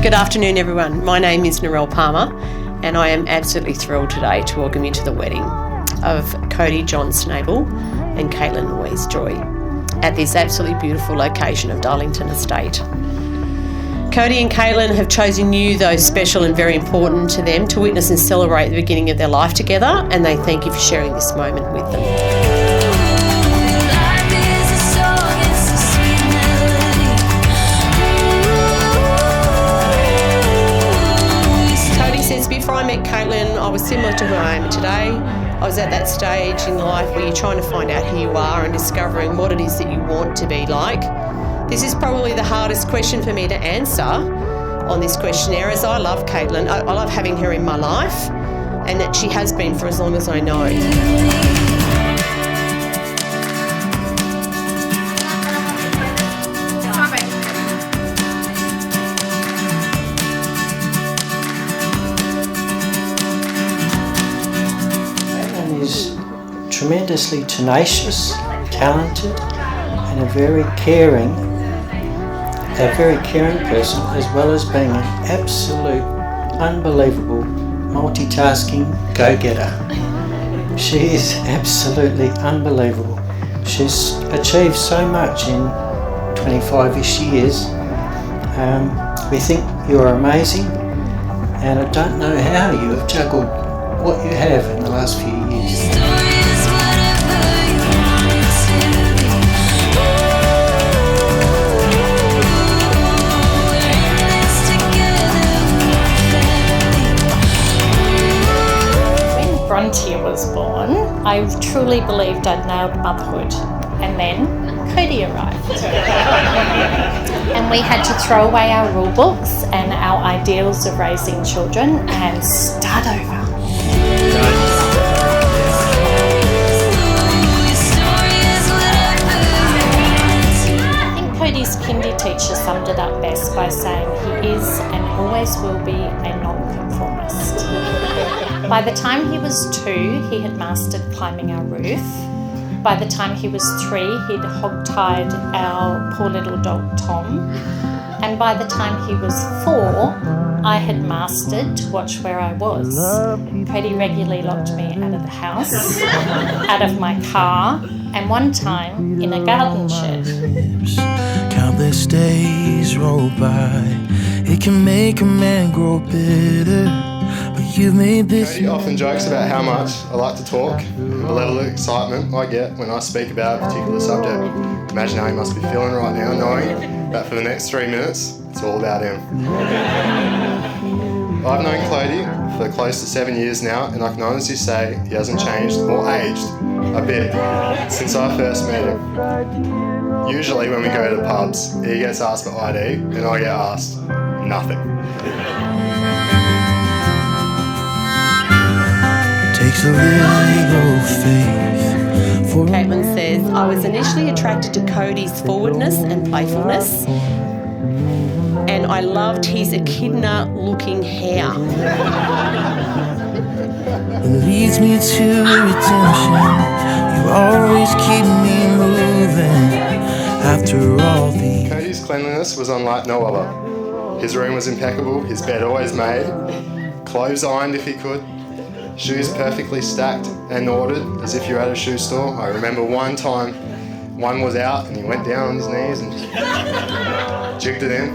Good afternoon, everyone. My name is Narelle Palmer, and I am absolutely thrilled today to welcome you to the wedding of Cody John Snable and Caitlin Louise Joy at this absolutely beautiful location of Darlington Estate. Cody and Caitlin have chosen you, though special and very important to them, to witness and celebrate the beginning of their life together, and they thank you for sharing this moment with them. Before I met Caitlin, I was similar to who I am today. I was at that stage in life where you're trying to find out who you are and discovering what it is that you want to be like. This is probably the hardest question for me to answer on this questionnaire, as I love Caitlin. I love having her in my life, and that she has been for as long as I know. Is tremendously tenacious, talented, and a very caring person, as well as being an absolute, unbelievable, multitasking go-getter. She is absolutely unbelievable. She's achieved so much in 25-ish years. We think you are amazing, and I don't know how you have juggled what you have in the last few years. When Bronte was born, I truly believed I'd nailed motherhood, and then Cody arrived. And we had to throw away our rule books and our ideals of raising children and start over. I think Cody's kindy teacher summed it up best by saying he is and always will be a non-conformist. By the time he was 2, he had mastered climbing our roof. By the time he was 3, he'd hog-tied our poor little dog Tom. And by the time he was 4, I had mastered to watch where I was. Cody regularly locked me out of the house, out of my car, and one time in a garden shed. Countless days roll by. It can make a man grow bitter, but you've made this. Cody often jokes about how much I like to talk and the level of excitement I get when I speak about a particular subject. Imagine how he must be feeling right now, knowing that for the next 3 minutes, it's all about him. I've known Cody for close to 7 years now, and I can honestly say he hasn't changed or aged a bit since I first met him. Usually when we go to pubs, he gets asked for ID and I get asked nothing. Takes a little faith. Caitlin says, I was initially attracted to Cody's forwardness and playfulness, and I loved his echidna-looking hair. It leads me to redemption. You always keep me moving. After all the Cody's cleanliness was unlike no other. His room was impeccable, his bed always made, clothes ironed if he could, shoes perfectly stacked and ordered as if you're at a shoe store. I remember one time, one was out and he went down on his knees and just jigged it in.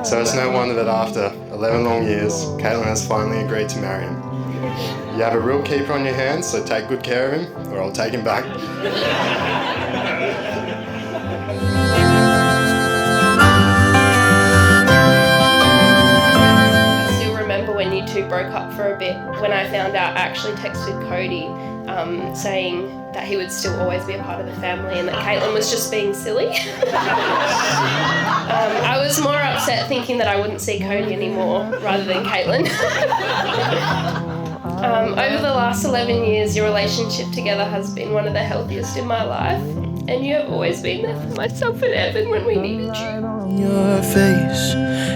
So it's no wonder that after 11 long years, Caitlin has finally agreed to marry him. You have a real keeper on your hands, so take good care of him or I'll take him back. When you two broke up for a bit, when I found out, I actually texted Cody saying that he would still always be a part of the family and that Caitlin was just being silly. I was more upset thinking that I wouldn't see Cody anymore rather than Caitlin. Over the last 11 years, your relationship together has been one of the healthiest in my life, and you have always been there for myself and Evan when we needed you. Your face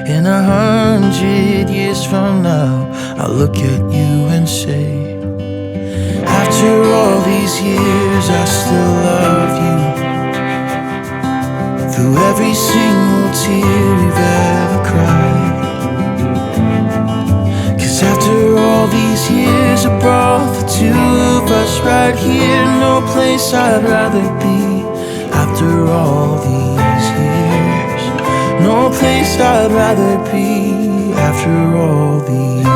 in 100 years from now, I'll look at you and say, after all these years, I still love you. Through every single tear we've place I'd rather be after all these years. No place I'd rather be after all these years.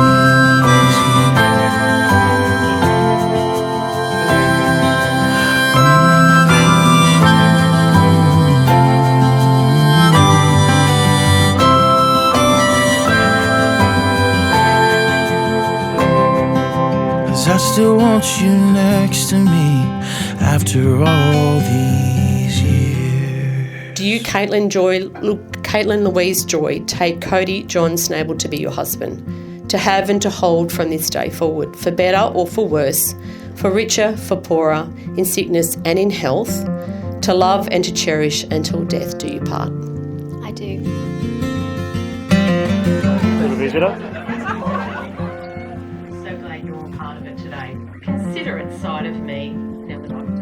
I still want you next to me after all these years. Do you, Caitlin Louise Joy, take Cody John Snable to be your husband, to have and to hold from this day forward, for better or for worse, for richer, for poorer, in sickness and in health, to love and to cherish until death do you part? I do. Little visitor. So glad you're all part of it today. Consider it side of me now that I'm...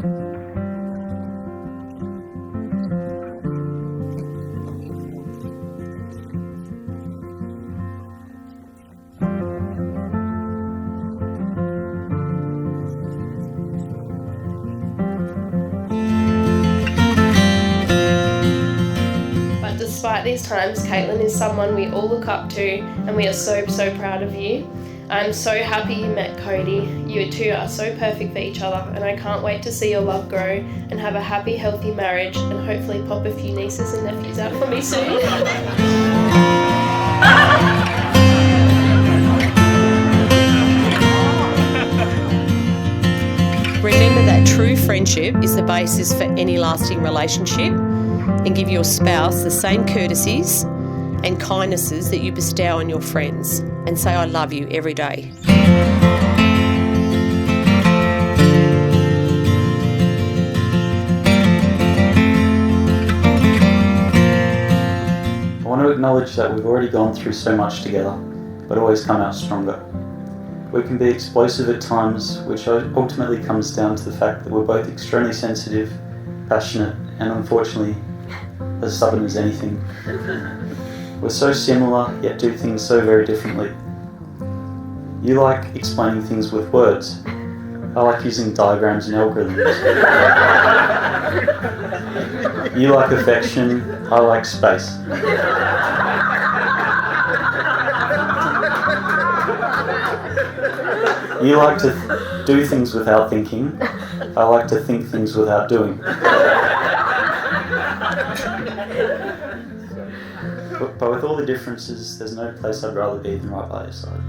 But despite these times, Caitlin is someone we all look up to, and we are so proud of you. I'm so happy you met Cody. You two are so perfect for each other, and I can't wait to see your love grow and have a happy, healthy marriage, and hopefully pop a few nieces and nephews out for me soon. Remember that true friendship is the basis for any lasting relationship, and give your spouse the same courtesies and kindnesses that you bestow on your friends, and say I love you every day. I want to acknowledge that we've already gone through so much together, but always come out stronger. We can be explosive at times, which ultimately comes down to the fact that we're both extremely sensitive, passionate, and unfortunately as stubborn as anything. We're so similar, yet do things so very differently. You like explaining things with words. I like using diagrams and algorithms. You like affection, I like space. You like to do things without thinking, I like to think things without doing. But with all the differences, there's no place I'd rather be than right by your side.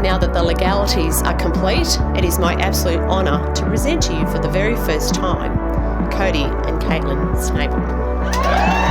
Now that the legalities are complete, it is my absolute honour to present to you for the very first time, Cody and Caitlin Snable.